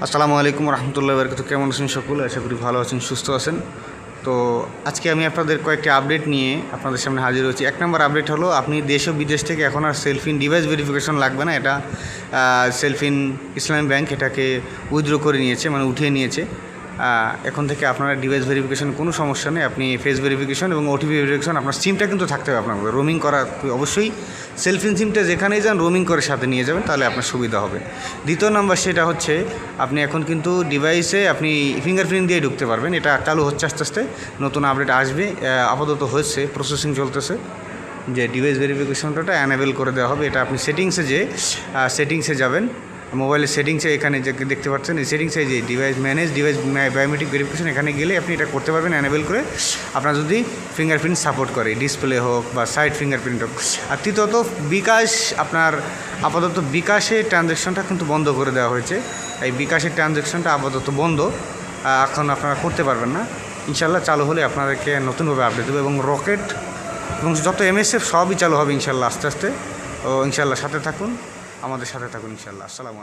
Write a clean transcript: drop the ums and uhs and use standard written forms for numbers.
আসসালামু আলাইকুম রহমতুল্লাহ বরকাতুহু। কেমন আছেন সকলে? আশা করি ভালো আছেন, সুস্থ আছেন। তো আজকে আমি আপনাদের কয়েকটি আপডেট নিয়ে আপনাদের সামনে হাজির হয়েছি। এক নম্বর আপডেট হলো, আপনি দেশ ও বিদেশ থেকে এখন আর সেলফ ইন ডিভাইস ভেরিফিকেশন লাগবে না। এটা সেলফ ইন ইসলামী ব্যাংক এটাকে উইথড্র করে নিয়েছে, মানে উঠিয়ে নিয়েছে। এখন থেকে আপনারা ডিভাইস ভেরিফিকেশন কোনো সমস্যা নেই। আপনি ফেস ভেরিফিকেশন এবং ওটিপি ভেরিফিকেশন, আপনার সিমটা কিন্তু থাকতে হবে আপনার মধ্যে। রোমিং করা অবশ্যই, সেলফ ইন সিমটা যেখানেই যান রোমিং করে সাথে নিয়ে যাবেন, তাহলে আপনার সুবিধা হবে। দ্বিতীয় নাম্বার সেটা হচ্ছে, আপনি এখন কিন্তু ডিভাইসে আপনি ফিঙ্গারপ্রিন্ট দিয়ে ঢুকতে পারবেন। এটা চালু হচ্ছে আস্তে আস্তে, নতুন আপডেট আসবে। আপাতত হচ্ছে, প্রসেসিং চলতেছে, যে ডিভাইস ভেরিফিকেশনটা অ্যানেবল করে দেওয়া হবে। এটা আপনি সেটিংসে যাবেন, মোবাইলের সেটিংসে এখানে যে দেখতে পাচ্ছেন, এই সেটিংসে যে ডিভাইস বায়োমেট্রিক ভেরিফিকেশন, এখানে গেলে আপনি এটা করতে পারবেন অ্যানেবল করে, আপনার যদি ফিঙ্গারপ্রিন্ট সাপোর্ট করে, ডিসপ্লে হোক বা সাইড ফিঙ্গারপ্রিন্ট হোক। আর তৃতীয়ত, বিকাশ, আপনার আপাতত বিকাশে ট্রানজ্যাকশনটা কিন্তু বন্ধ করে দেওয়া হয়েছে। এই বিকাশের ট্রানজ্যাকশনটা আপাতত বন্ধ, এখন আপনারা করতে পারবেন না। ইনশাল্লাহ চালু হলে আপনাদেরকে নতুনভাবে আপডেট দেবো। এবং রকেট এবং যত MSF সবই চালু হবে ইনশাল্লাহ আস্তে আস্তে। ও ইনশাল্লাহ সাথে থাকুন, আমাদের সাথে থাকুন ইনশাল্লাহ। আসসালামু আলাইকুম।